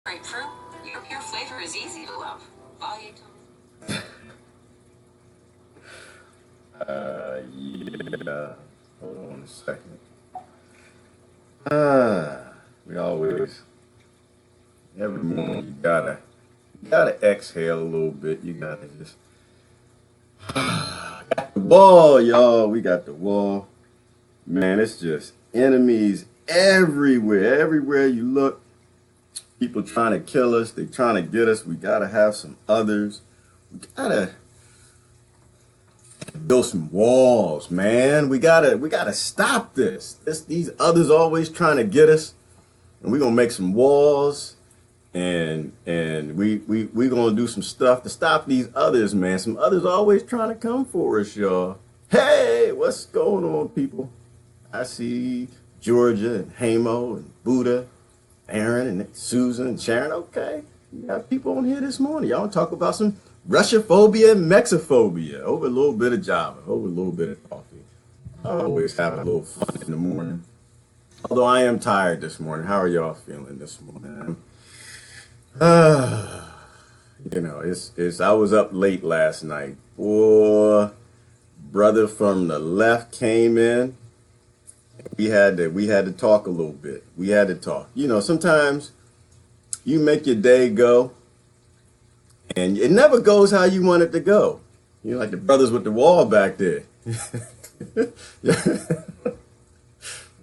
Grapefruit, your flavor is easy to love. Yeah. Hold on a second. We always, every morning you gotta exhale a little bit. You gotta just, the wall, y'all. We got the wall. Man, it's just enemies everywhere. Everywhere you look, people trying to kill us. They trying to get us. We gotta have some others. We gotta build some walls, man. We gotta stop this. These others always trying to get us, and we're gonna make some walls, and we gonna do some stuff to stop these others, man. Some others always trying to come for us, y'all. Hey, what's going on, people? I see Georgia and Hamo and Buddha, Aaron and Susan and Sharon. Okay, we got people on here this morning. Y'all talk about some Russiaphobia and Mexiphobia over a little bit of Java, over a little bit of coffee. I always have a little fun in the morning. Although I am tired this morning. How are y'all feeling this morning? It's I was up late last night. Boy, brother from the left came in. We had to talk a little bit. We had to talk. You know, sometimes you make your day go and it never goes how you want it to go. You know, like the brothers with the wall back there.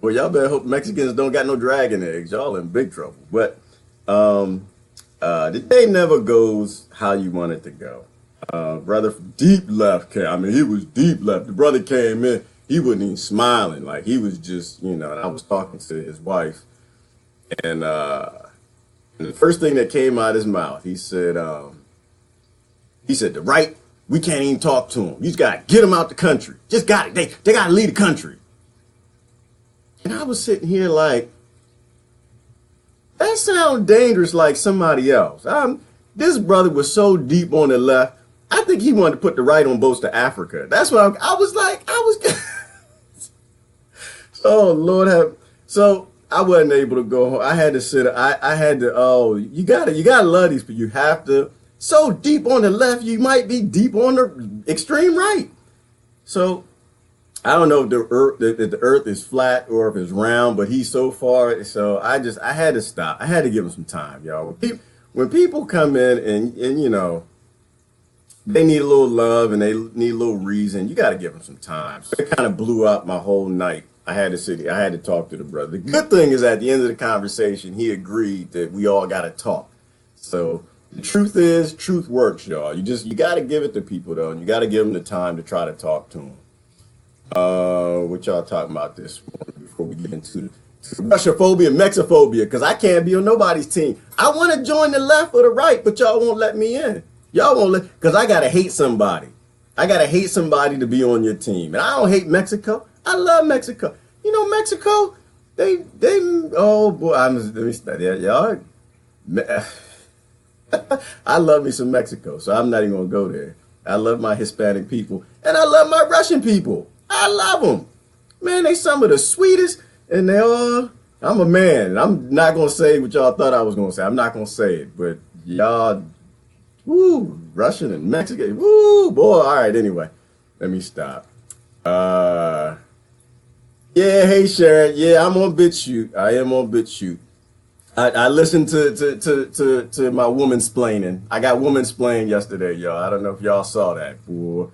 Well, y'all better hope Mexicans don't got no dragon eggs. Y'all in big trouble. But the day never goes how you want it to go. Brother from deep left came. I mean, he was deep left. The brother came in. He wasn't even smiling. Like, he was just, and I was talking to his wife. And the first thing that came out of his mouth, he said, the right, we can't even talk to him. You just got to get them out the country. Just got it. They got to leave the country. And I was sitting here like, that sounds dangerous like somebody else. This brother was so deep on the left. I think he wanted to put the right on boats to Africa. That's what I was like. Oh, Lord. So I wasn't able to go home. I had to sit. I had to, you gotta love these people. You have to. So deep on the left, you might be deep on the extreme right. So I don't know if the earth is flat or if it's round, but he's so far. So I had to stop. I had to give him some time, y'all. When people come in and they need a little love and they need a little reason, you got to give them some time. So it kind of blew up my whole night. I had to talk to the brother. The good thing is at the end of the conversation, he agreed that we all got to talk. So the truth is, truth works, y'all. You got to give it to people, though, and you got to give them the time to try to talk to them. What y'all talking about this morning before we get into Russiaphobia and Mexiphobia? Because I can't be on nobody's team. I want to join the left or the right, but y'all won't let me in. Y'all won't let, because I got to hate somebody. I got to hate somebody to be on your team. And I don't hate Mexico. I love Mexico. You know, Mexico, oh boy, let me start that, y'all. I love me some Mexico, so I'm not even going to go there. I love my Hispanic people, and I love my Russian people. I love them. Man, they some of the sweetest, and I'm a man. I'm not going to say what y'all thought I was going to say. I'm not going to say it, but y'all, woo, Russian and Mexican, woo, boy. All right, anyway, let me stop. Yeah, hey, Sharon. Yeah, I'm on BitChute. I am on BitChute. I listened to my woman splaining. I got woman splained yesterday, y'all. I don't know if y'all saw that. Boy,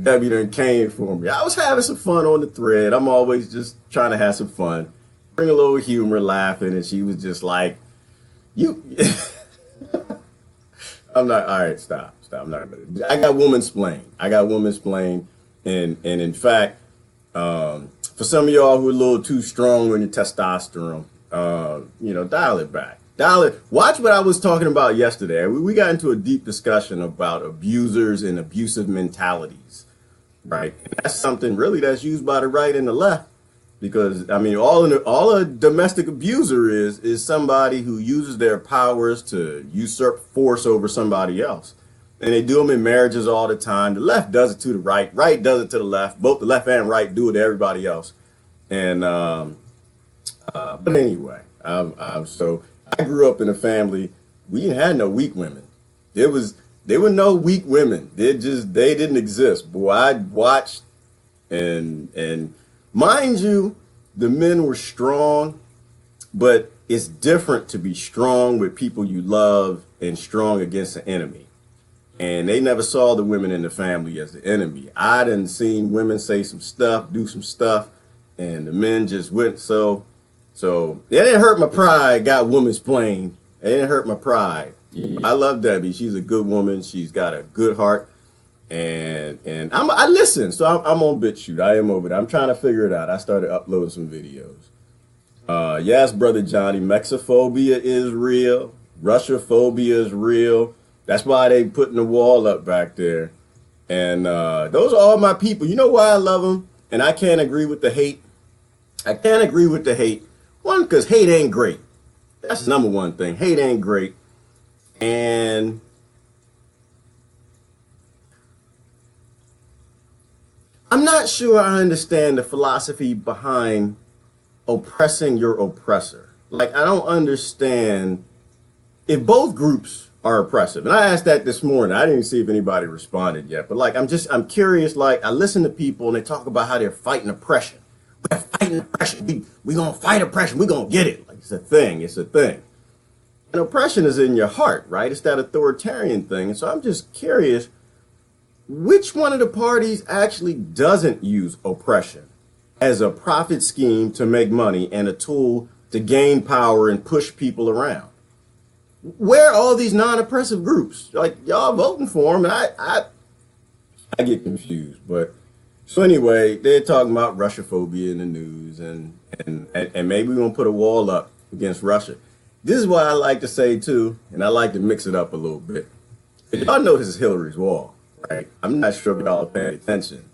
Debbie done came for me. I was having some fun on the thread. I'm always just trying to have some fun, bring a little humor, laughing, and she was just like, "You." I'm not. All right, stop. I'm not. I got woman splained. And in fact, for some of y'all who are a little too strong on your testosterone. Dial it back. Watch what I was talking about yesterday. We got into a deep discussion about abusers and abusive mentalities, right? And that's something really that's used by the right and the left, because I mean, all a domestic abuser is somebody who uses their powers to usurp force over somebody else, and they do them in marriages all the time. The left does it to the right does it to the left. Both the left and right do it to everybody else, and but anyway, so I grew up in a family we didn't have no weak women. There were no weak women. They didn't exist. Boy, I watched and mind you, the men were strong, but it's different to be strong with people you love and strong against the enemy. And they never saw the women in the family as the enemy. I done seen women say some stuff, do some stuff, and the men just went so it didn't hurt my pride, got women's playing. It didn't hurt my pride. I love Debbie. She's a good woman. She's got a good heart. And I listen, so I'm on BitChute. I am over there. I'm trying to figure it out. I started uploading some videos. Yes, brother Johnny, Mexiphobia is real. Russiaphobia is real. That's why they putting the wall up back there. And those are all my people. You know why I love them? And I can't agree with the hate. I can't agree with the hate. One, because hate ain't great. That's the number one thing. Hate ain't great. And I'm not sure I understand the philosophy behind oppressing your oppressor. Like, I don't understand if both groups are oppressive. And I asked that this morning. I didn't see if anybody responded yet. But like, I'm curious. Like, I listen to people and they talk about how they're fighting oppression. We're fighting oppression. We're going to fight oppression. We're going to get it. Like, it's a thing. It's a thing. And oppression is in your heart, right? It's that authoritarian thing. And so I'm just curious, which one of the parties actually doesn't use oppression as a profit scheme to make money and a tool to gain power and push people around? Where are all these non-oppressive groups? Like, y'all voting for them, and I get confused. But so anyway, they're talking about Russiaphobia in the news, and maybe we're gonna put a wall up against Russia. This is what I like to say too, and I like to mix it up a little bit. Y'all know this is Hillary's wall, right? I'm not sure if y'all paying attention,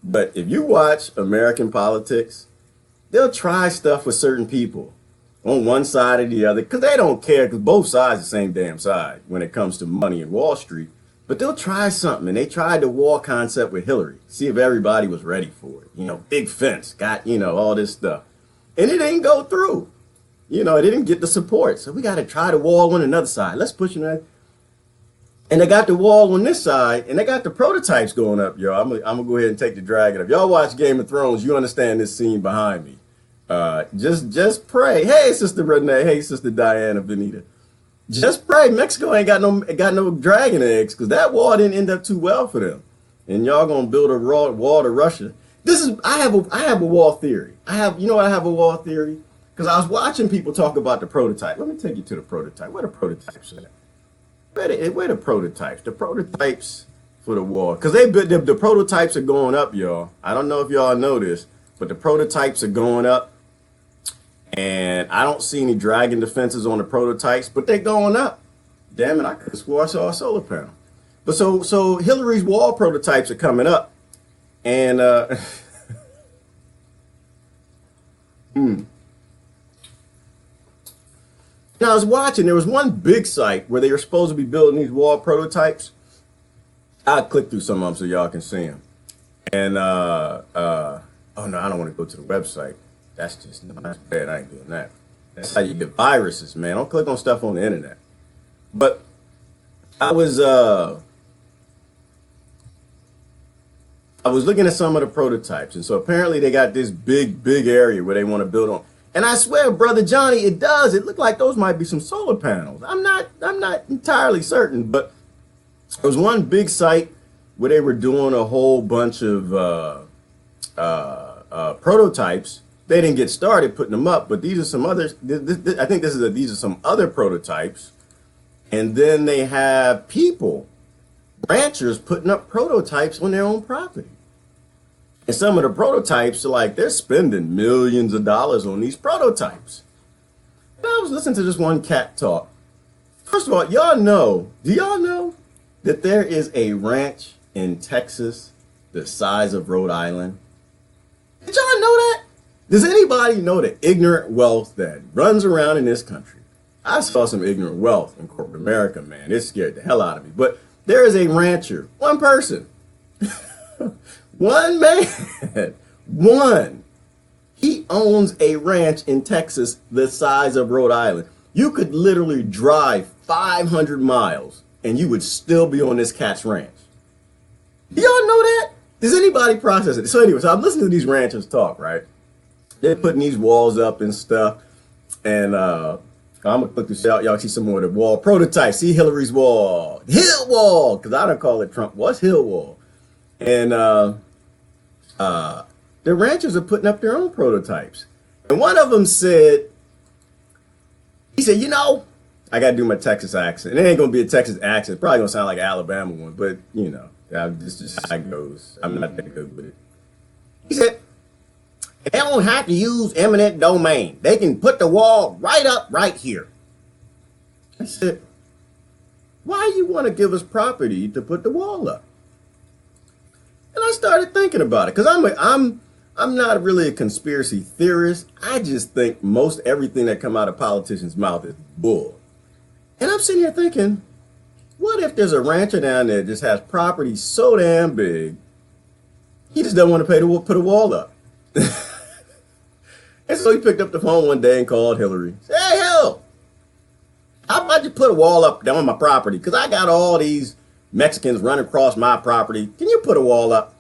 but if you watch American politics, they'll try stuff with certain people on one side or the other, because they don't care, because both sides are the same damn side when it comes to money in Wall Street. But they'll try something, and they tried the wall concept with Hillary, see if everybody was ready for it. You know, big fence, got, you know, all this stuff. And it didn't go through. You know, it didn't get the support. So we got to try the wall on another side. Let's push it. And they got the wall on this side, and they got the prototypes going up, y'all. I'm gonna go ahead and take the dragon up. Y'all watch Game of Thrones, you understand this scene behind me. Just pray. Hey, Sister Renee. Hey, Sister Diana Benita. Just pray Mexico ain't got no dragon eggs, because that wall didn't end up too well for them. And y'all gonna build a wall to Russia. I have a wall theory. I have a wall theory? Because I was watching people talk about the prototype. Let me take you to the prototype. Where the prototypes at? Where the prototypes? The prototypes for the wall. Because the prototypes are going up, y'all. I don't know if y'all know this, but the prototypes are going up. And I don't see any dragon defenses on the prototypes, but they're going up. Damn it, I could have swore I saw a solar panel. But so Hillary's wall prototypes are coming up. And Now, I was watching, there was one big site where they were supposed to be building these wall prototypes. I'll click through some of them so y'all can see them. And, oh no, I don't want to go to the website. That's bad. I ain't doing that. That's how you get viruses, man. Don't click on stuff on the internet. But I was looking at some of the prototypes. And so apparently they got this big area where they want to build on. And I swear, Brother Johnny, it does. It looked like those might be some solar panels. I'm not entirely certain, but there was one big site where they were doing a whole bunch of prototypes. They didn't get started putting them up, but these are some others. I think these are some other prototypes. And then they have people, ranchers, putting up prototypes on their own property. And some of the prototypes are like, they're spending millions of dollars on these prototypes. And I was listening to this one cat talk. First of all, do y'all know that there is a ranch in Texas the size of Rhode Island? Did y'all know that? Does anybody know the ignorant wealth that runs around in this country? I saw some ignorant wealth in corporate America, man. It scared the hell out of me. But there is a rancher, one person, one man, one. He owns a ranch in Texas the size of Rhode Island. You could literally drive 500 miles and you would still be on this cat's ranch. Do y'all know that? Does anybody process it? So anyway, so I'm listening to these ranchers talk, right? They're putting these walls up and stuff. And I'm gonna click this out. Y'all see some more of the wall prototype. See Hillary's wall, Hill wall, because I don't call it Trump. What's Hill wall? And the ranchers are putting up their own prototypes. And one of them said, he said, you know, I got to do my Texas accent. It ain't going to be a Texas accent. It's probably going to sound like an Alabama one, but, you know, this is just how it goes. I'm not that good with it. He said, they don't have to use eminent domain. They can put the wall right up right here. I said, why you want to give us property to put the wall up? And I started thinking about it because I'm not really a conspiracy theorist. I just think most everything that come out of politicians' mouth is bull. And I'm sitting here thinking, what if there's a rancher down there that just has property so damn big, he just doesn't want to pay to put a wall up? And so he picked up the phone one day and called Hillary. Said, hey, Hill, how about you put a wall up down on my property? Because I got all these Mexicans running across my property. Can you put a wall up?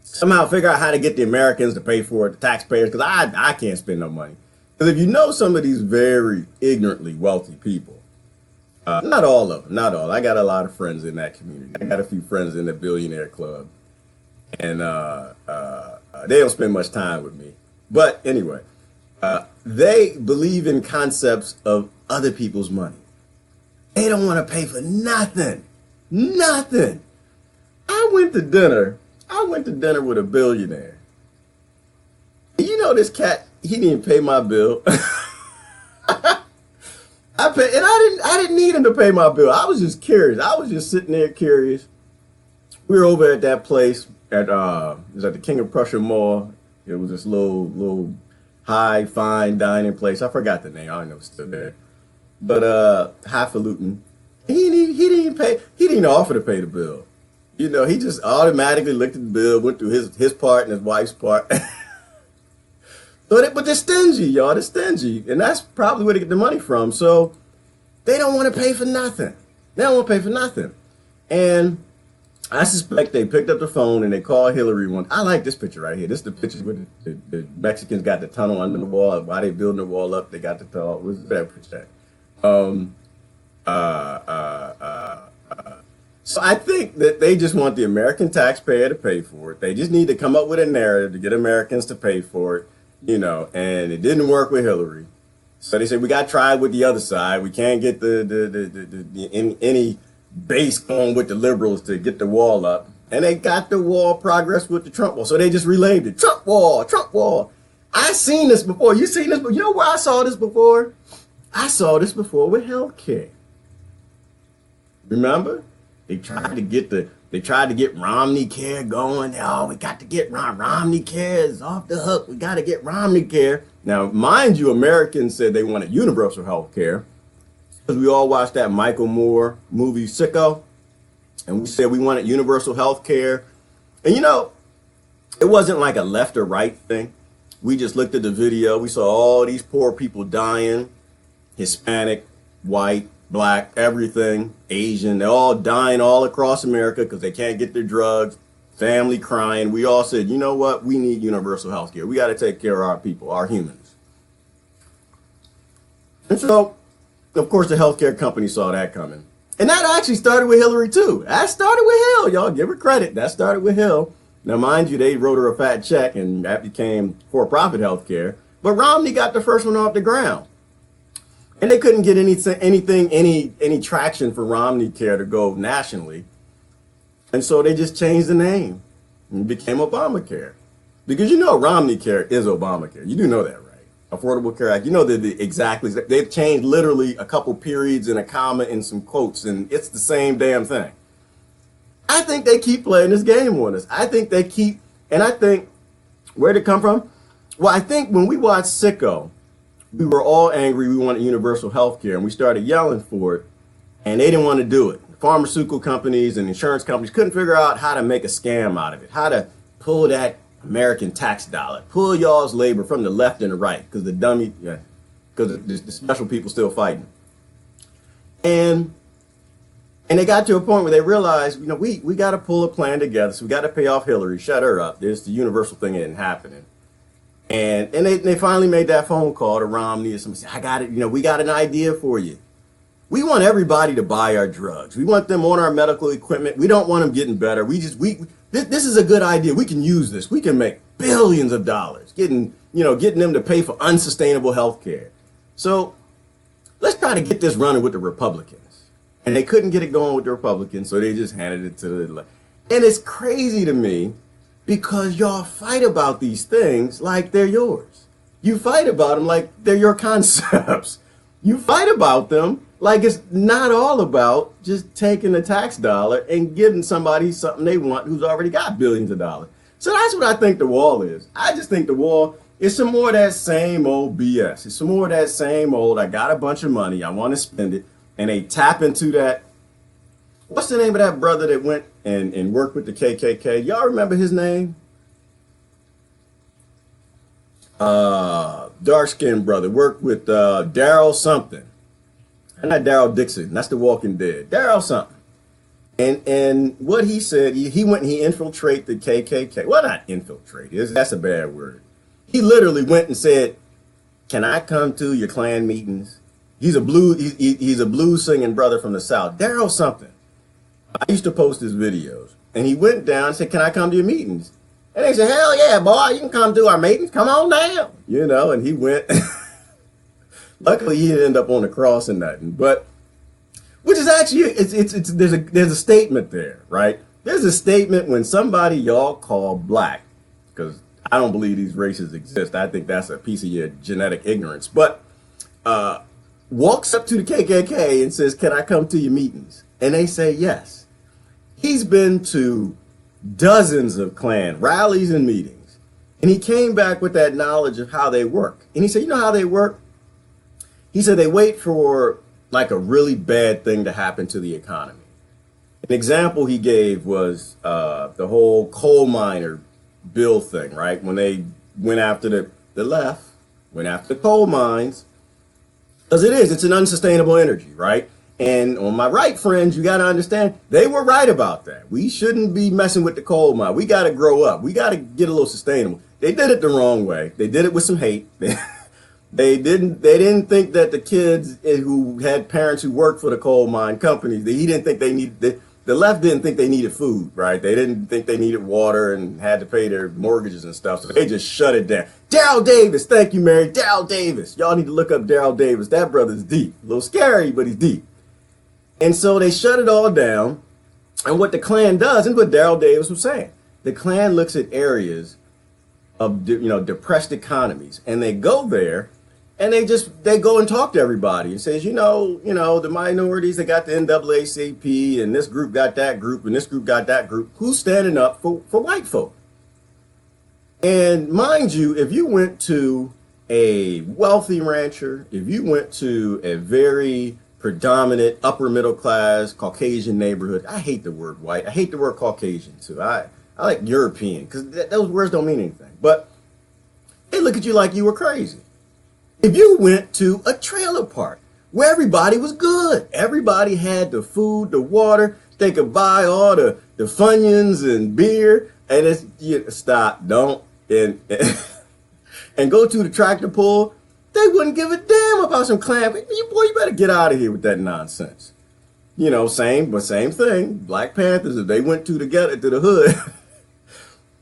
Somehow figure out how to get the Americans to pay for it, the taxpayers, because I can't spend no money. Because if you know some of these very ignorantly wealthy people, not all of them, not all. I got a lot of friends in that community. I got a few friends in the billionaire club. And they don't spend much time with me. But anyway, they believe in concepts of other people's money. They don't want to pay for nothing. Nothing. I went to dinner with a billionaire. You know, this cat, he didn't pay my bill. I didn't need him to pay my bill. I was just curious. I was just sitting there curious. We were over at that place it was at the King of Prussia Mall. It was this little high fine dining place. I forgot the name. I don't know if it's still there. But highfalutin. He didn't pay. He didn't offer to pay the bill. You know, he just automatically looked at the bill, went through his part and his wife's part. But they're stingy, y'all. They're stingy. And that's probably where they get the money from. So they don't want to pay for nothing. They don't want to pay for nothing. And I suspect they picked up the phone and they called Hillary one. I like this picture right here. This is the picture where the Mexicans got the tunnel under the wall. While they building the wall up, they got the tunnel. What's that picture? So I think that they just want the American taxpayer to pay for it. They just need to come up with a narrative to get Americans to pay for it, you know, and it didn't work with Hillary. So they said, we got to try with the other side. We can't get any base going with the liberals to get the wall up. And they got the wall progress with the Trump wall. So they just relayed it. Trump wall, Trump wall. I seen this before. You seen this? But you know where I saw this before? I saw this before with healthcare. Remember? They tried to get Romney Care going. Oh, we got to get Romney Care is off the hook. We got to get Romney Care. Now, mind you, Americans said they wanted universal health care because we all watched that Michael Moore movie Sicko, and we said we wanted universal health care. And you know, it wasn't like a left or right thing. We just looked at the video. We saw all these poor people dying, Hispanic, white, Black, everything, Asian. They're all dying all across America because they can't get their drugs, family crying. We all said, you know what? We need universal health care. We got to take care of our people, our humans. And so, of course, the healthcare company saw that coming. And that actually started with Hillary, too. That started with Hill. Y'all give her credit. That started with Hill. Now, mind you, they wrote her a fat check and that became for-profit health care. But Romney got the first one off the ground. And they couldn't get any traction for Romney Care to go nationally. And so they just changed the name and became Obamacare. Because you know Romney Care is Obamacare. You do know that, right? Affordable Care Act. You know that they've changed literally a couple periods and a comma and some quotes, and it's the same damn thing. I think they keep playing this game on us. I think where'd it come from? Well, I think when we watched Sicko, we were all angry. We wanted universal health care, and we started yelling for it, and they didn't want to do it. Pharmaceutical companies and insurance companies couldn't figure out how to make a scam out of it, how to pull that American tax dollar, pull y'all's labor from the left and the right, because the dummy, yeah. because the special people still fighting. And they got to a point where they realized, we got to pull a plan together. So we got to pay off Hillary, shut her up. There's the universal thing isn't happening. And they finally made that phone call to Romney and somebody said, I got it. We got an idea for you. We want everybody to buy our drugs. We want them on our medical equipment. We don't want them getting better. This is a good idea. We can use this. We can make billions of dollars getting them to pay for unsustainable health care. So let's try to get this running with the Republicans. And they couldn't get it going with the Republicans, so they just handed it to the left. And it's crazy to me because y'all fight about these things like they're yours. You fight about them like they're your concepts. You fight about them like it's not all about just taking the tax dollar and giving somebody something they want who's already got billions of dollars. So that's what I think the wall is. I just think the wall is some more of that same old BS. It's some more of that same old, I got a bunch of money, I want to spend it. And they tap into that. What's the name of that brother that went and worked with the KKK? Y'all remember his name? Dark-skinned brother. Worked with Daryl something. And not Daryl Dixon. That's The Walking Dead. Daryl something. And what he said, he went and he infiltrated the KKK. Well, not infiltrate. That's a bad word. He literally went and said, can I come to your Klan meetings? He's a blues singing brother from the South. Daryl something. I used to post his videos. And he went down and said, can I come to your meetings? And they said, hell yeah, boy, you can come to our meetings. Come on down. And he went. Luckily, he didn't end up on the cross and nothing. But, which is actually, there's a statement there, right? There's a statement when somebody y'all call black, because I don't believe these races exist. I think that's a piece of your genetic ignorance. But, walks up to the KKK and says, can I come to your meetings? And they say yes. He's been to dozens of Klan rallies and meetings. And he came back with that knowledge of how they work. And he said, you know how they work? He said they wait for like a really bad thing to happen to the economy. An example he gave was the whole coal miner bill thing, right? When they went after the left, went after the coal mines. Because it's an unsustainable energy, right? And on my right friends, you got to understand, they were right about that. We shouldn't be messing with the coal mine. We got to grow up. We got to get a little sustainable. They did it the wrong way. They did it with some hate. They didn't think that the kids who had parents who worked for the coal mine companies, he didn't think they needed, the left didn't think they needed food, right? They didn't think they needed water and had to pay their mortgages and stuff. So they just shut it down. Daryl Davis, thank you, Mary. Daryl Davis. Y'all need to look up Daryl Davis. That brother's deep. A little scary, but he's deep. And so they shut it all down. And what the Klan does, and what Daryl Davis was saying, the Klan looks at areas of depressed economies, and they go there and they go and talk to everybody and says, the minorities, they got the NAACP, and this group got that group, and this group got that group. Who's standing up for white folk? And mind you, if you went to a wealthy rancher, if you went to a very predominant upper middle class Caucasian neighborhood, I hate the word white. I hate the word Caucasian too. I like European because those words don't mean anything. But they look at you like you were crazy. If you went to a trailer park where everybody was good, everybody had the food, the water, they could buy all the Funyuns and beer, and stop, don't, and go to the tractor pull, they wouldn't give a damn about some Klan. Boy, you better get out of here with that nonsense. Same thing. Black Panthers, if they went to the hood,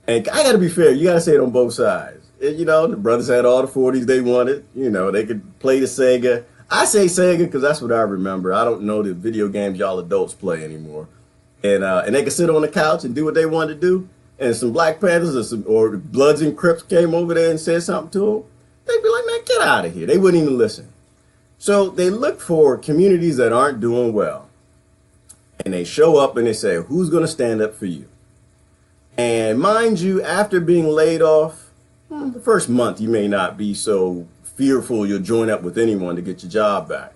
and I got to be fair, you got to say it on both sides. The brothers had all the 40s they wanted. They could play the Sega. I say Sega because that's what I remember. I don't know the video games y'all adults play anymore. And they could sit on the couch and do what they wanted to do. And some Black Panthers or Bloods and Crips came over there and said something to them. They'd be like, man, get out of here. They wouldn't even listen. So they look for communities that aren't doing well. And they show up and they say, who's going to stand up for you? And mind you, after being laid off, the first month you may not be so fearful you'll join up with anyone to get your job back.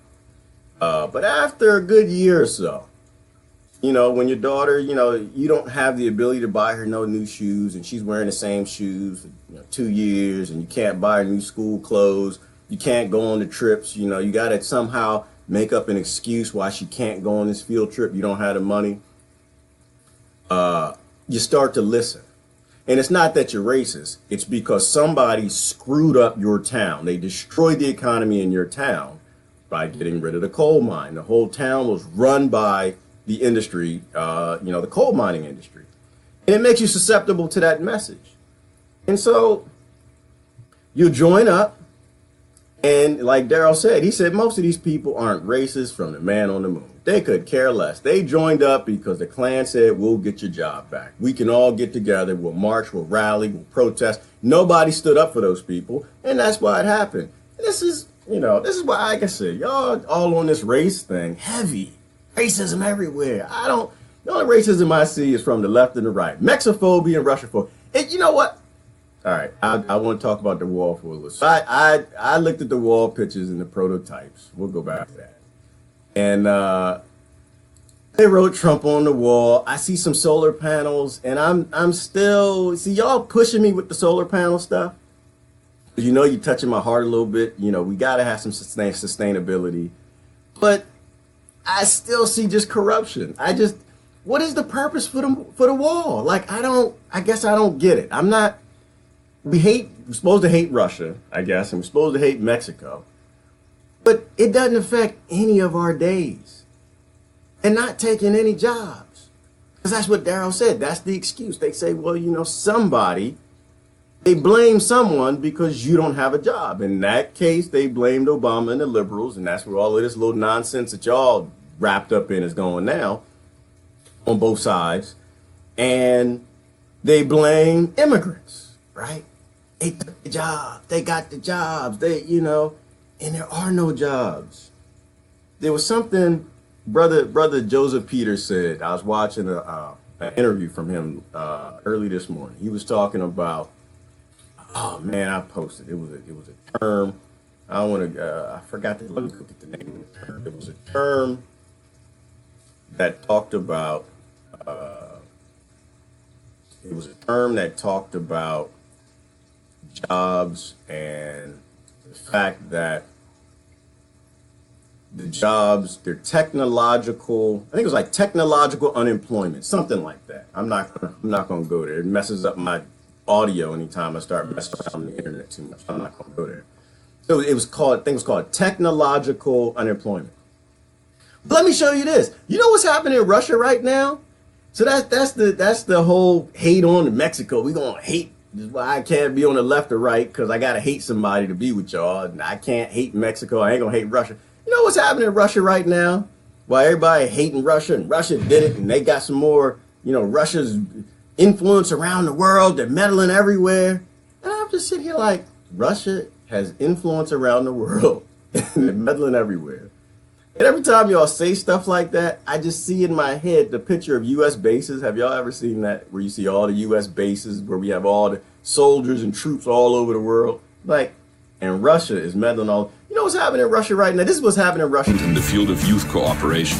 But after a good year or so, when your daughter, you don't have the ability to buy her no new shoes and she's wearing the same shoes for 2 years and you can't buy her new school clothes You can't go on the trips. You know, you got to somehow make up an excuse why she can't go on this field trip. You don't have the money. You start to listen. And it's not that you're racist. It's because somebody screwed up your town. They destroyed the economy in your town by getting rid of the coal mine. The whole town was run by the industry, the coal mining industry. And it makes you susceptible to that message. And so you join up. And like Daryl said, he said most of these people aren't racist from the man on the moon. They could care less. They joined up because the Klan said, we'll get your job back. We can all get together. We'll march, we'll rally, we'll protest. Nobody stood up for those people. And that's why it happened. This is why, like I said, y'all all on this race thing, heavy. Racism everywhere. The only racism I see is from the left and the right. Mexiphobia and Russiaphobia. And you know what? All right, I want to talk about the wall for a little. So I looked at the wall pictures and the prototypes. We'll go back to that. And they wrote Trump on the wall. I see some solar panels, and I'm still, see, y'all pushing me with the solar panel stuff. You know, you're touching my heart a little bit. You know, we got to have some sustainability. But I still see just corruption. What is the purpose for the wall? Like, I guess I don't get it. We're supposed to hate Russia, I guess, and we're supposed to hate Mexico. But it doesn't affect any of our days. And not taking any jobs. Because that's what Daryl said. That's the excuse. They say, well, they blame someone because you don't have a job. In that case, they blamed Obama and the liberals, and that's where all of this little nonsense that y'all wrapped up in is going now on both sides. And they blame immigrants, right? They took the job. They got the jobs. And there are no jobs. There was something Brother Joseph Peters said. I was watching an interview from him early this morning. He was talking about, oh man, I posted. It was a term. I forgot let me look at the name of the term. It was a term that talked about. It was a term that talked about jobs and the fact that the jobs, they're technological. I think it was like technological unemployment, something like that. I'm not going to go there. It messes up my audio anytime I start messing around on the internet too much. I'm not going to go there. So I think it was called technological unemployment. But let me show you this. You know what's happening in Russia right now? So that's the whole hate on Mexico. We're going to hate. This is why I can't be on the left or right, because I got to hate somebody to be with y'all. And I can't hate Mexico. I ain't going to hate Russia. You know what's happening in Russia right now? Why everybody hating Russia, and Russia did it, and they got some more, Russia's influence around the world. They're meddling everywhere. And I'm just sitting here like, Russia has influence around the world. And they're meddling everywhere. And every time y'all say stuff like that, I just see in my head the picture of U.S. bases. Have y'all ever seen that? Where you see all the U.S. bases, where we have all the soldiers and troops all over the world. And Russia is meddling all. You know what's happening in Russia right now? This is what's happening in Russia. In the field of youth cooperation.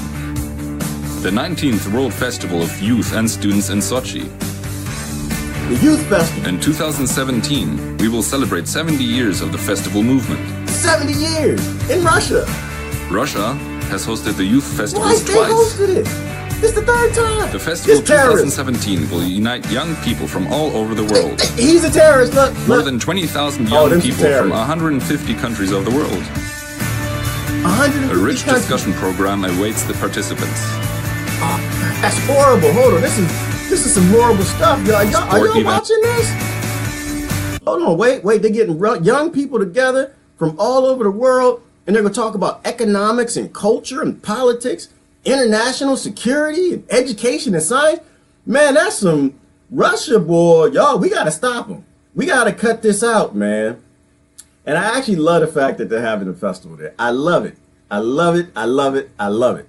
The 19th World Festival of Youth and Students in Sochi. The Youth Festival. In 2017, we will celebrate 70 years of the festival movement. 70 years in Russia. Russia has hosted the Youth Festival twice. They hosted it. It's the third time. The festival 2017 will unite young people from all over the world. He's a terrorist. Look. More than 20,000 young people from 150 countries of the world. A rich discussion program awaits the participants. That's horrible. Hold on. This is some horrible stuff. Are y'all watching this? Hold on. Wait. They're getting young people together from all over the world, and they're going to talk about economics and culture and politics, international security and education and science. Man, that's some Russia, boy. Y'all, we got to stop them. We got to cut this out, man. And I actually love the fact that they're having a festival there. I love it. I love it. I love it. I love it.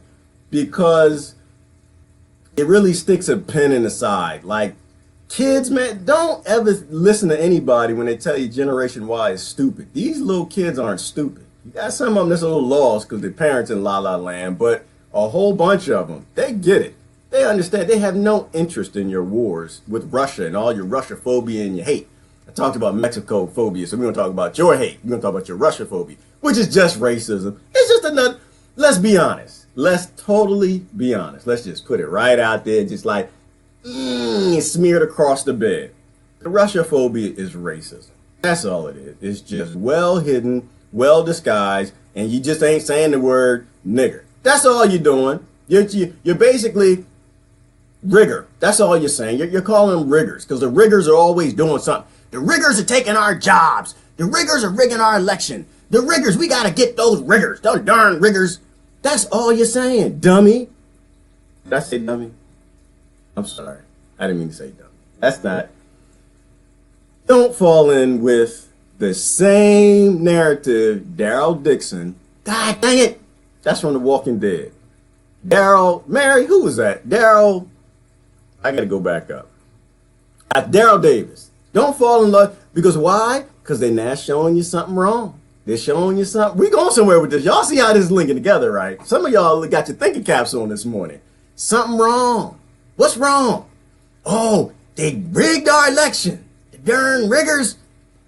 Because it really sticks a pin in the side. Like, kids, man, don't ever listen to anybody when they tell you Generation Y is stupid. These little kids aren't stupid. You got some of them that's a little lost because their parents in La La Land, but a whole bunch of them, they get it. They understand. They have no interest in your wars with Russia and all your Russiaphobia and your hate. I talked about Mexicophobia, so we're going to talk about your hate. We're going to talk about your Russiaphobia, which is just racism. It's just another, let's be honest. Let's totally be honest. Let's just put it right out there, just like smeared across the bed. The Russiaphobia is racism. That's all it is. It's just well hidden, well disguised, and you just ain't saying the word nigger. That's all you're doing. You're basically rigger. That's all you're saying. You're calling them riggers because the riggers are always doing something. The riggers are taking our jobs. The riggers are rigging our election. The riggers, we got to get those riggers. Those darn riggers. That's all you're saying, dummy. Did I say dummy? I'm sorry. I didn't mean to say dummy. That's not. Don't fall in with the same narrative Daryl Dixon. God dang it. That's from The Walking Dead. Mary, who was that? Daryl, I got to go back up. Daryl Davis. Don't fall in love. Because why? Because they're not showing you something wrong. They're showing you something. We going somewhere with this. Y'all see how this is linking together, right? Some of y'all got your thinking caps on this morning. Something wrong. What's wrong? Oh, they rigged our election. The darn riggers.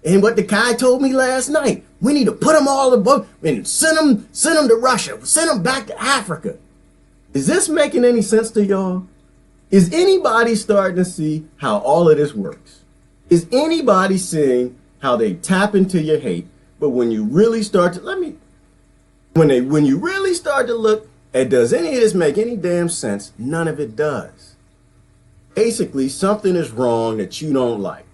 And what the guy told me last night, we need to put them all above and send them to Russia. Send them back to Africa. Is this making any sense to y'all? Is anybody starting to see how all of this works? Is anybody seeing how they tap into your hate? But when you really start to when you really start to look at does any of this make any damn sense? None of it does. Basically, something is wrong that you don't like.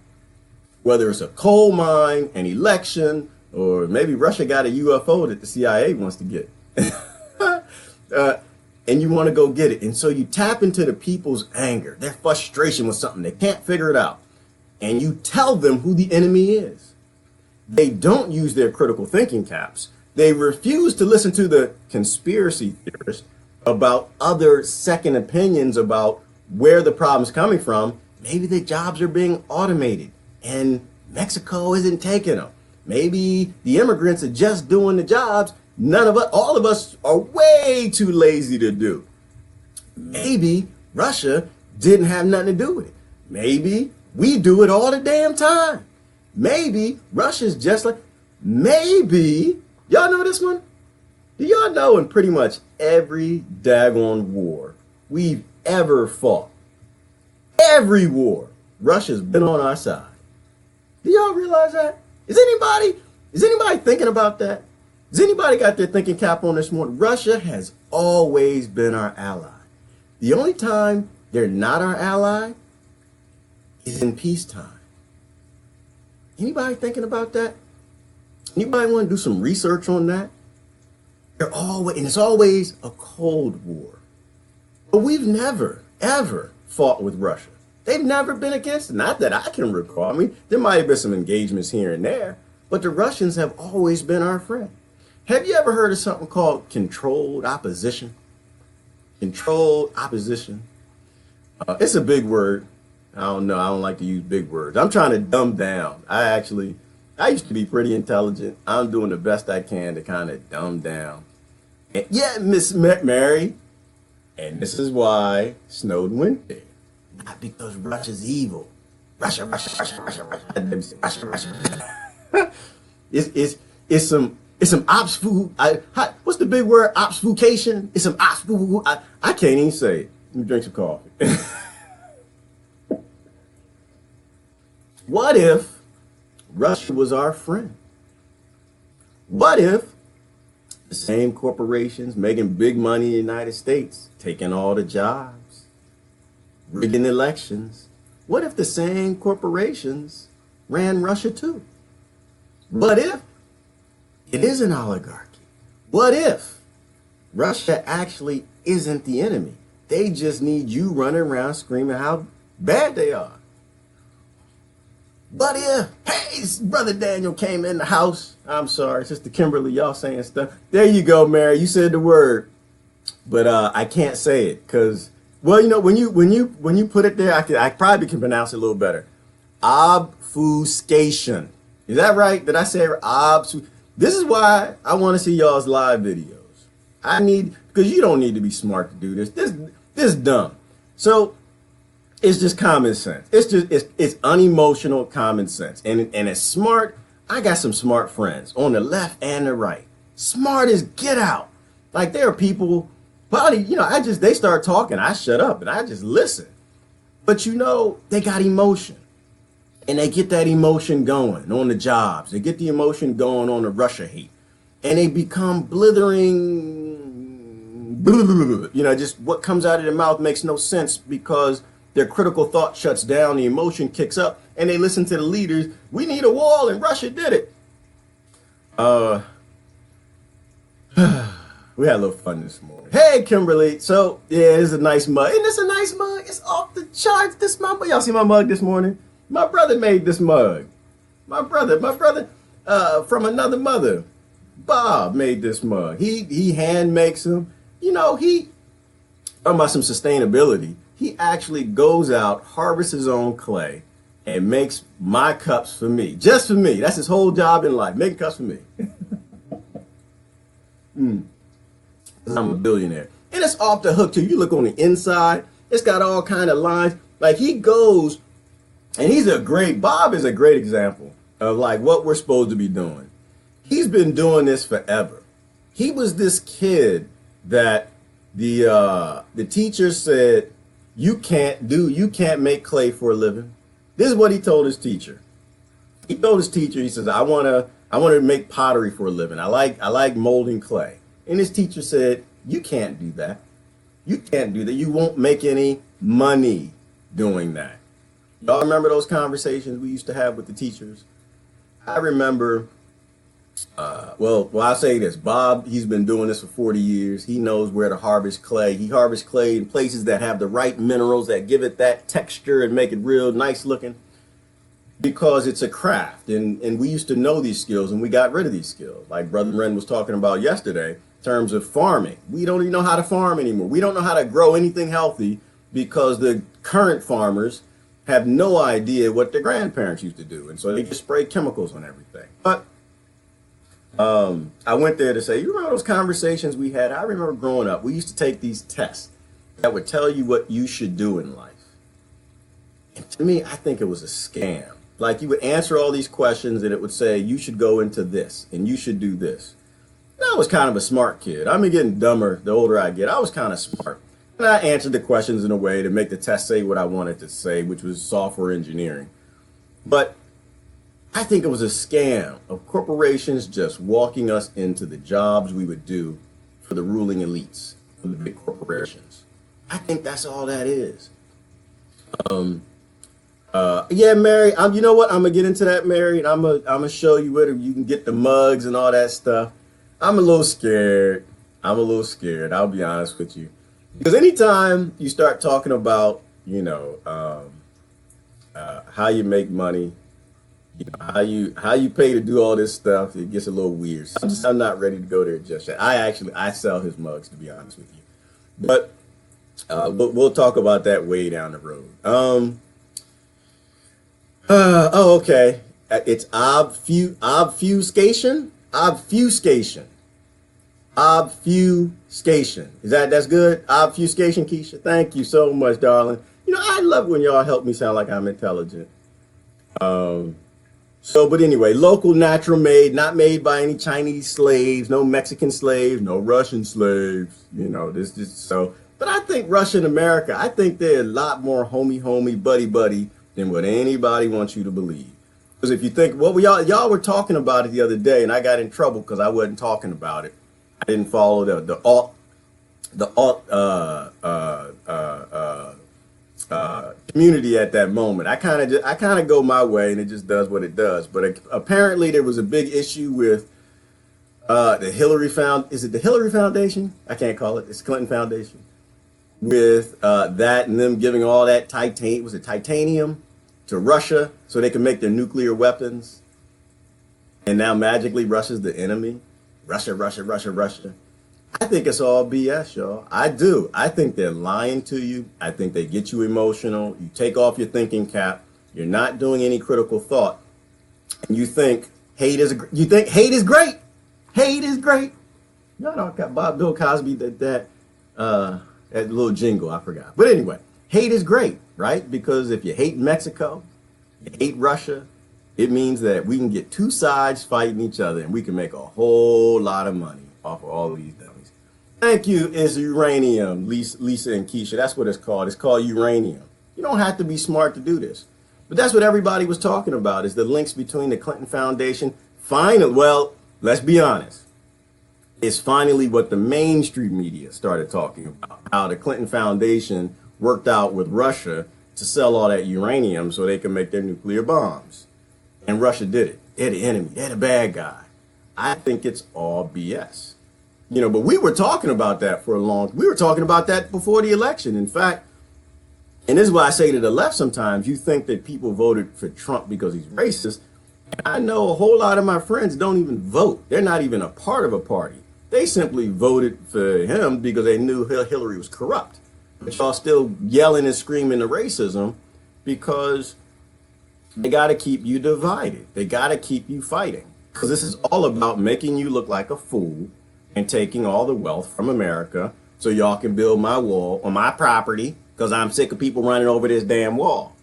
Whether it's a coal mine, an election, or maybe Russia got a UFO that the CIA wants to get. And you want to go get it. And so you tap into the people's anger, their frustration with something. They can't figure it out. And you tell them who the enemy is. They don't use their critical thinking caps. They refuse to listen to the conspiracy theorists about other second opinions about where the problem's coming from. Maybe the jobs are being automated and Mexico isn't taking them. Maybe the immigrants are just doing the jobs all of us are way too lazy to do. Maybe Russia didn't have nothing to do with it. Maybe we do it all the damn time. Maybe Russia's just like, maybe, y'all know this one? Do y'all know in pretty much every daggone war we've ever fought, every war, Russia's been on our side. Do y'all realize that? Is anybody thinking about that? Has anybody got their thinking cap on this morning? Russia has always been our ally. The only time they're not our ally is in peacetime. Anybody thinking about that? Anybody want to do some research on that? And it's always a Cold War. But we've never, ever fought with Russia. They've never been against it. Not that I can recall. I mean, there might have been some engagements here and there, but the Russians have always been our friend. Have you ever heard of something called controlled opposition? Controlled opposition. It's a big word. I don't know. I don't like to use big words. I'm trying to dumb down. I used to be pretty intelligent. I'm doing the best I can to kind of dumb down. And yeah, Miss Mary. And this is why Snowden went there. Not because Russia's evil. Russia. It's some what's the big word? Obfuscation? It's some obfuscation. I can't even say it. Let me drink some coffee. What if Russia was our friend? What if the same corporations making big money in the United States, taking all the jobs, rigging elections, what if the same corporations ran Russia too? What if it is an oligarchy? What if Russia actually isn't the enemy? They just need you running around screaming how bad they are. But if, hey, Brother Daniel came in the house. I'm sorry, Sister Kimberly, y'all saying stuff. There you go, Mary. You said the word, but I can't say it because, well, you know, when you put it there, I probably can pronounce it a little better. Obfuscation. Is that right? Did I say it? This is why I want to see y'all's live videos. Because you don't need to be smart to do this. This is dumb. So It's just common sense. It's unemotional common sense. And it's smart. I got some smart friends on the left and the right. Smart as get out. Like there are people, probably, they start talking. I shut up and I just listen. But they got emotion. And they get that emotion going on the jobs. They get the emotion going on the Russia hate. And they become blithering, just what comes out of their mouth makes no sense because their critical thought shuts down, the emotion kicks up, and they listen to the leaders. We need a wall, and Russia did it. We had a little fun this morning. Hey, Kimberly. So, yeah, it's a nice mug. Isn't this a nice mug? It's off the charts. Y'all see my mug this morning? My brother made this mug. My brother, from another mother, Bob made this mug. He hand makes them. Talking about some sustainability. He actually goes out, harvests his own clay, and makes my cups for me. Just for me. That's his whole job in life, making cups for me. I'm a billionaire. And it's off the hook, too. You look on the inside, it's got all kind of lines. Like, he goes, and Bob is a great example of, like, what we're supposed to be doing. He's been doing this forever. He was this kid that the teacher said, you can't make clay for a living. This is what he told his teacher. He told his teacher, he says, I want to make pottery for a living. I like molding clay. And his teacher said, you can't do that. You can't do that. You won't make any money doing that. Y'all remember those conversations we used to have with the teachers? I remember, I'll say this. Bob, he's been doing this for 40 years. He knows where to harvest clay. He harvests clay in places that have the right minerals that give it that texture and make it real nice looking because it's a craft. And we used to know these skills and we got rid of these skills. Like Brother Ren was talking about yesterday in terms of farming. We don't even know how to farm anymore. We don't know how to grow anything healthy because the current farmers have no idea what their grandparents used to do. And so they just spray chemicals on everything. But I went there to say, you remember those conversations we had? I remember growing up, we used to take these tests that would tell you what you should do in life. And to me, I think it was a scam. Like you would answer all these questions and it would say, you should go into this and you should do this. And I was kind of a smart kid. I'm getting dumber the older I get. I was kind of smart. And I answered the questions in a way to make the test say what I wanted to say, which was software engineering. But I think it was a scam of corporations just walking us into the jobs we would do for the ruling elites, for the big corporations. I think that's all that is. Yeah, Mary, you know what? I'm going to get into that, Mary, and I'm gonna show you where you can get the mugs and all that stuff. I'm a little scared. I'll be honest with you. Because anytime you start talking about, how you make money, how you pay to do all this stuff, it gets a little weird. So I'm not ready to go there just yet. I sell his mugs, to be honest with you. But we'll talk about that way down the road. Okay. It's obfuscation. Obfuscation. That's good? Obfuscation, Keisha. Thank you so much, darling. I love when y'all help me sound like I'm intelligent. But anyway, local, natural made, not made by any Chinese slaves, no Mexican slaves, no Russian slaves. But I think Russia and America, I think they're a lot more homie, buddy than what anybody wants you to believe. Because if you think, y'all were talking about it the other day, and I got in trouble because I wasn't talking about it. I didn't follow the community at that moment. I kind of go my way, and it just does what it does. But apparently, there was a big issue with the Hillary Is it the Hillary Foundation? I can't call it. It's Clinton Foundation. With that and them giving all that titanium to Russia so they can make their nuclear weapons. And now magically Russia's the enemy. Russia. I think it's all BS, y'all. I do. I think they're lying to you. I think they get you emotional. You take off your thinking cap. You're not doing any critical thought. And you think hate is great. Hate is great. Y'all know Bill Cosby did that little jingle. I forgot. But anyway, hate is great, right? Because if you hate Mexico, you hate Russia, it means that we can get two sides fighting each other and we can make a whole lot of money off of all of these dummies. Thank you. It's uranium, Lisa and Keisha. That's what it's called. It's called uranium. You don't have to be smart to do this. But that's what everybody was talking about, is the links between the Clinton Foundation. Finally, well, let's be honest. It's finally what the mainstream media started talking about, how the Clinton Foundation worked out with Russia to sell all that uranium so they can make their nuclear bombs. And Russia did it. They're the enemy. They're the bad guy. I think it's all BS. You know, but we were talking about that we were talking about that before the election. In fact, and this is why I say to the left sometimes, you think that people voted for Trump because he's racist. I know a whole lot of my friends don't even vote. They're not even a part of a party. They simply voted for him because they knew Hillary was corrupt. But y'all still yelling and screaming the racism because they got to keep you divided. They got to keep you fighting. Because this is all about making you look like a fool and taking all the wealth from America so y'all can build my wall on my property, because I'm sick of people running over this damn wall.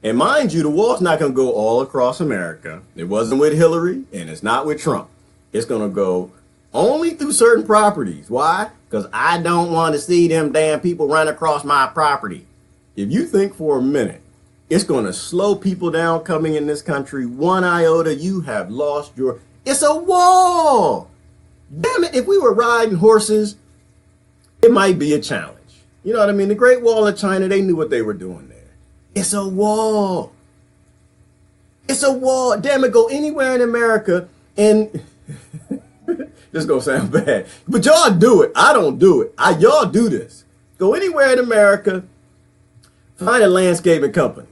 And mind you, the wall's not going to go all across America. It wasn't with Hillary, and it's not with Trump. It's going to go only through certain properties. Why? Because I don't want to see them damn people run across my property. If you think for a minute, it's going to slow people down coming in this country one iota, you have lost your... It's a wall! Damn it, if we were riding horses, it might be a challenge. You know what I mean? The Great Wall of China, they knew what they were doing there. It's a wall. It's a wall. Damn it, go anywhere in America and this is gonna sound bad, but y'all do it. I don't do it. Y'all do this. Go anywhere in America, find a landscaping company.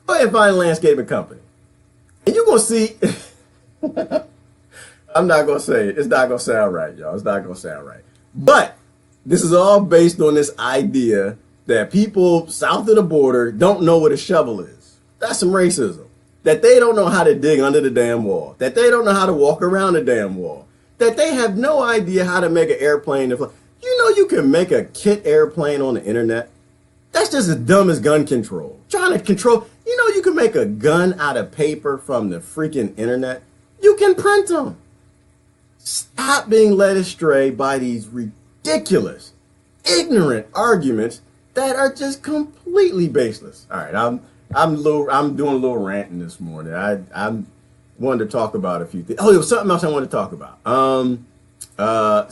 Go ahead and find a landscaping company. And you're gonna see I'm not gonna say it. It's not gonna sound right, y'all. It's not gonna sound right. But this is all based on this idea that people south of the border don't know what a shovel is. That's some racism. That they don't know how to dig under the damn wall. That they don't know how to walk around the damn wall. That they have no idea how to make an airplane. You know you can make a kit airplane on the internet? That's just as dumb as gun control. Trying to control, you know you can make a gun out of paper from the freaking internet? You can print them. Stop being led astray by these ridiculous, ignorant arguments that are just completely baseless. All right, I'm doing a little ranting this morning. I wanted to talk about a few things. Oh, there was something else I wanted to talk about.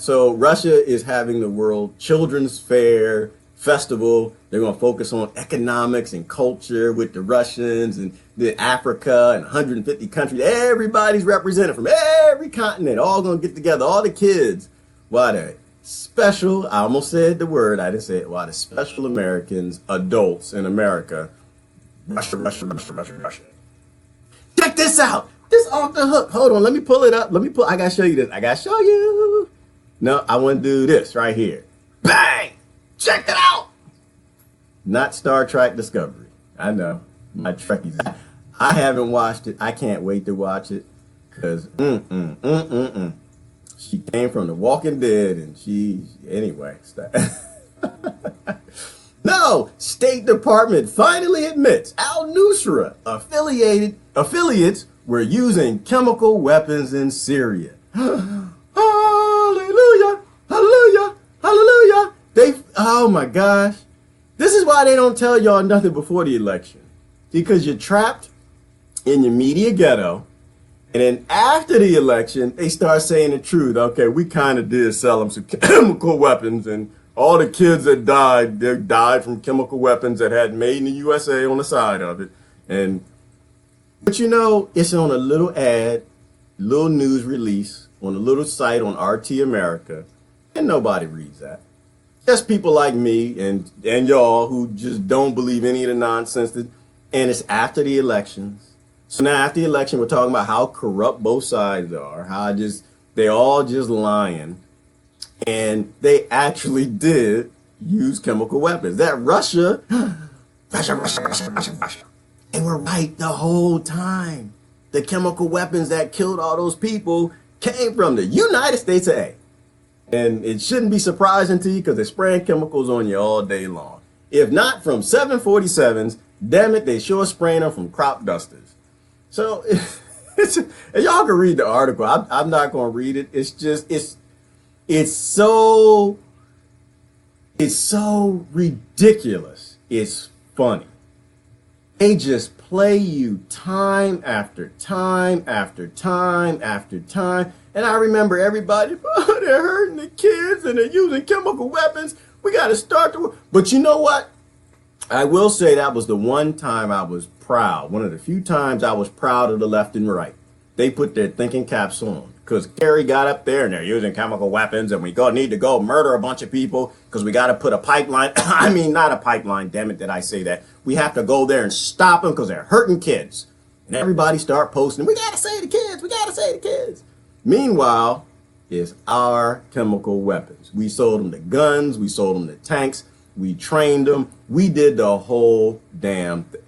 So Russia is having the World Children's Fair Festival. They're going to focus on economics and culture with the Russians and the Africa and 150 countries. Everybody's represented from every continent, all going to get together, all the kids. Why the special, I almost said the word, I didn't say it. Why the special Americans, adults in America, Russia. Check this out. This off the hook. Hold on, let me pull it up. I gotta show you this. I gotta show you. No, I want to do this right here. Bang! Check it out. Not Star Trek Discovery. I know. My Trekkies. I haven't watched it. I can't wait to watch it. Because, she came from The Walking Dead and anyway. No, State Department finally admits Al-Nusra affiliates were using chemical weapons in Syria. Hallelujah, hallelujah, hallelujah. Oh my gosh. This is why they don't tell y'all nothing before the election. Because you're trapped in your media ghetto. And then after the election, they start saying the truth. Okay, we kind of did sell them some chemical weapons, and all the kids that died, they died from chemical weapons that had made in the USA on the side of it. But you know, it's on a little ad, little news release on a little site on RT America, and nobody reads that. Just people like me and y'all who just don't believe any of the nonsense and it's after the elections. So now after the election, we're talking about how corrupt both sides are, how they all just lying. And they actually did use chemical weapons. That Russia, they were right the whole time. The chemical weapons that killed all those people came from the United States of A. And it shouldn't be surprising to you because they're spraying chemicals on you all day long. If not from 747s, damn it, they sure spraying them from crop dusters. So and y'all can read the article. I'm not going to read it. It's just, it's so ridiculous. It's funny. They just play you time after time after time after time. And I remember everybody, oh, they're hurting the kids and they're using chemical weapons. We got to start the war. But you know what? I will say that was the one time I was proud. One of the few times I was proud of the left and right. They put their thinking caps on. Because Kerry got up there and they're using chemical weapons and we need to go murder a bunch of people because we got to put a pipeline. I mean, not a pipeline. Damn it, did I say that? We have to go there and stop them because they're hurting kids. And everybody start posting, we got to save the kids. We got to save the kids. Meanwhile, it's our chemical weapons. We sold them the guns. We sold them the tanks. We trained them. We did the whole damn thing.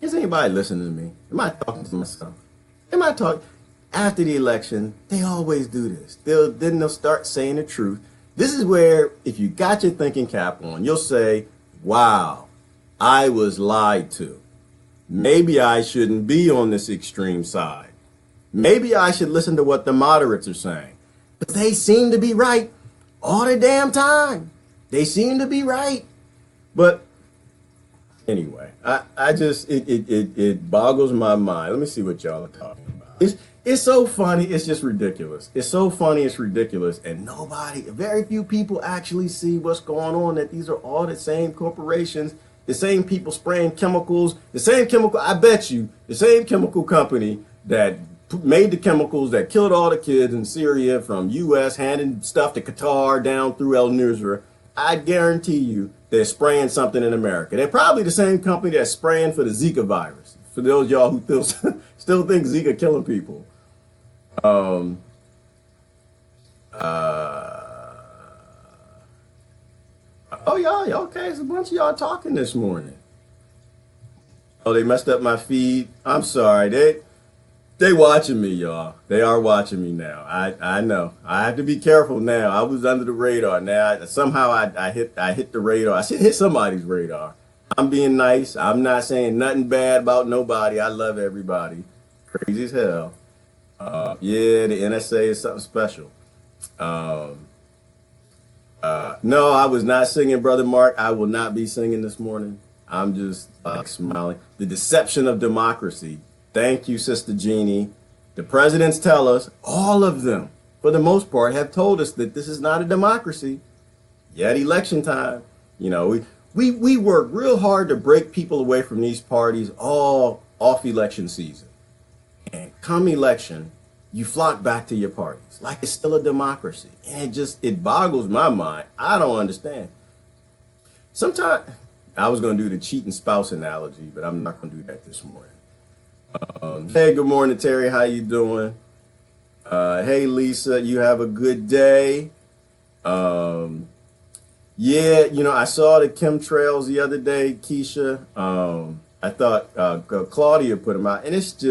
Is anybody listening to me? Am I talking to myself? Am I talking? After the election, they always do this. Then they'll start saying the truth. This is where, if you got your thinking cap on, you'll say, wow, I was lied to. Maybe I shouldn't be on this extreme side. Maybe I should listen to what the moderates are saying. But they seem to be right all the damn time. They seem to be right. But anyway, I just, it boggles my mind. Let me see what y'all are talking about. It's so funny. It's just ridiculous. It's so funny. It's ridiculous. And very few people actually see what's going on, that these are all the same corporations, the same people spraying chemicals, I bet you, the same chemical company that made the chemicals that killed all the kids in Syria from U.S., handing stuff to Qatar down through El Nusra. I guarantee you they're spraying something in America. They're probably the same company that's spraying for the Zika virus. For those of y'all who still think Zika killing people. Oh, y'all, okay, it's a bunch of y'all talking this morning. Oh, they messed up my feed. I'm sorry. They watching me, y'all. They are watching me now. I know. I have to be careful now. I was under the radar. Now somehow I hit the radar. I should hit somebody's radar. I'm being nice. I'm not saying nothing bad about nobody. I love everybody. Crazy as hell. Yeah, the NSA is something special. No, I was not singing, Brother Mark. I will not be singing this morning. I'm just smiling. The deception of democracy. Thank you, Sister Jeannie. The presidents tell us, all of them, for the most part, have told us that this is not a democracy. Yet election time, we work real hard to break people away from these parties all off election season. And come election, you flock back to your parties like it's still a democracy. And it boggles my mind. I don't understand. Sometimes I was going to do the cheating spouse analogy, but I'm not going to do that this morning. Hey, good morning, Terry. How you doing? Hey, Lisa, you have a good day. Yeah, I saw the chemtrails the other day, Keisha. I thought Claudia put them out, and it's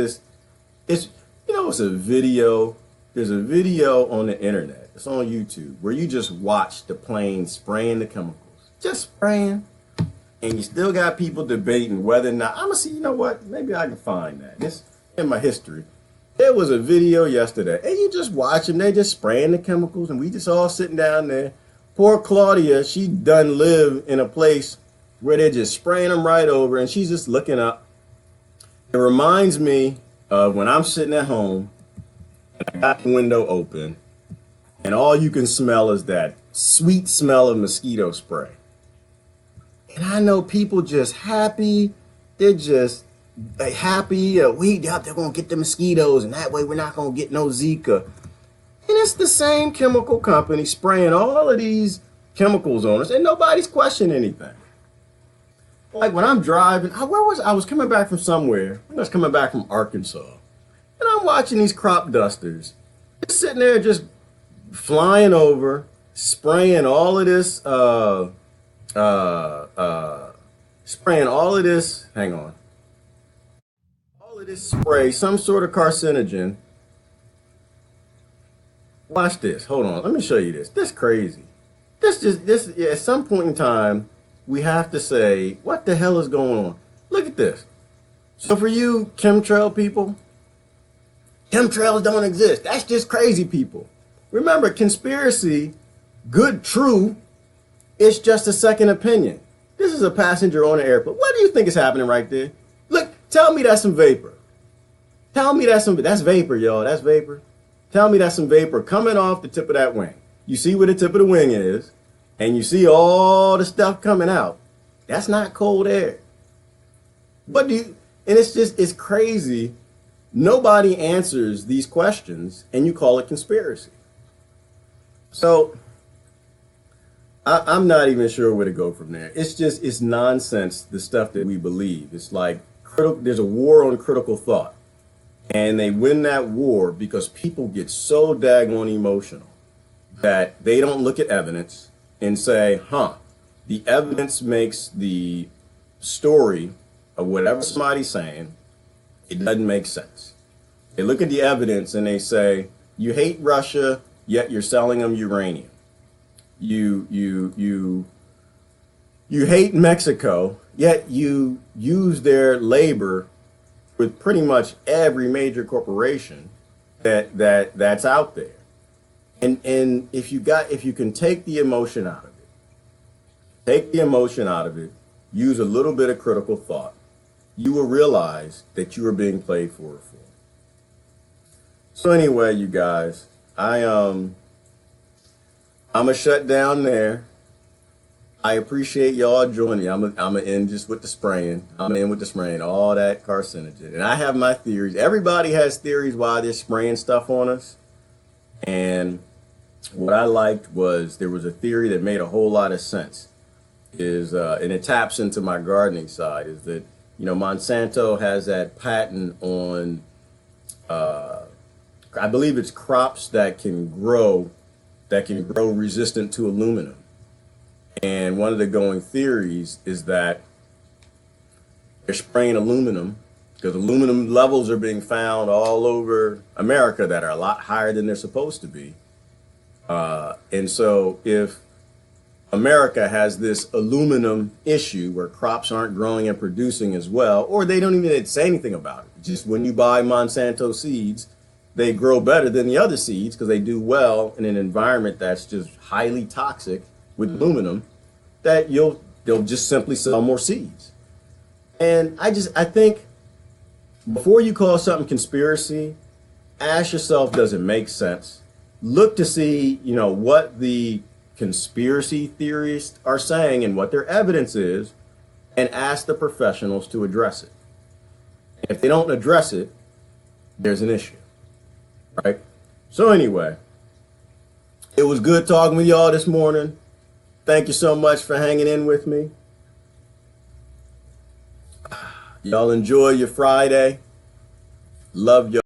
a video. There's a video on the internet. It's on YouTube where you just watch the plane spraying the chemicals, just spraying. And you still got people debating whether or not, I'm going to see, you know what, maybe I can find that. It's in my history. There was a video yesterday, and you just watch them, they just spraying the chemicals, and we just all sitting down there. Poor Claudia, she done live in a place where they're just spraying them right over, and she's just looking up. It reminds me of when I'm sitting at home, and I got the window open, and all you can smell is that sweet smell of mosquito spray. And I know people just happy. They're happy. They're going to get the mosquitoes, and that way we're not going to get no Zika. And it's the same chemical company spraying all of these chemicals on us, and nobody's questioning anything. Like when I'm driving, I was coming back from somewhere. I was coming back from Arkansas. And I'm watching these crop dusters just sitting there just flying over, spraying all of this, spraying all of this, all of this spray, some sort of carcinogen. Watch this. Hold on. Let me show you this. This crazy. This at some point in time, we have to say, what the hell is going on? Look at this. So for you chemtrail people, chemtrails don't exist. That's just crazy people. Remember, conspiracy, good, true, it's just a second opinion. This is a passenger on an airplane. What do you think is happening right there? Look, tell me that's some vapor. Tell me that's vapor, y'all. That's vapor. Tell me that's some vapor coming off the tip of that wing. You see where the tip of the wing is, and you see all the stuff coming out. That's not cold air. And it's crazy. Nobody answers these questions, and you call it conspiracy. So I'm not even sure where to go from there. It's nonsense, the stuff that we believe. It's like there's a war on critical thought. And they win that war because people get so daggone emotional that they don't look at evidence and say, the evidence makes the story of whatever somebody's saying, it doesn't make sense. They look at the evidence and they say, you hate Russia, yet you're selling them uranium. You hate Mexico, yet you use their labor with pretty much every major corporation that's out there. And if you can take the emotion out of it, use a little bit of critical thought, you will realize that you are being played for a fool. So anyway, you guys, I'm gonna shut down there. I appreciate y'all joining me. I'm gonna end just with the spraying. I'm gonna end with the spraying, all that carcinogen. And I have my theories. Everybody has theories why they're spraying stuff on us. And what I liked was there was a theory that made a whole lot of sense. And it taps into my gardening side, is that, Monsanto has that patent on, I believe it's crops that can grow resistant to aluminum. And one of the going theories is that they're spraying aluminum because aluminum levels are being found all over America that are a lot higher than they're supposed to be. And so if America has this aluminum issue where crops aren't growing and producing as well, or they don't even say anything about it, just when you buy Monsanto seeds, they grow better than the other seeds because they do well in an environment that's just highly toxic with aluminum, that they'll just simply sell more seeds. And I think before you call something conspiracy, ask yourself, does it make sense? Look to see, what the conspiracy theorists are saying and what their evidence is, and ask the professionals to address it. If they don't address it, there's an issue, right? So anyway, it was good talking with y'all this morning. Thank you so much for hanging in with me. Y'all enjoy your Friday. Love y'all.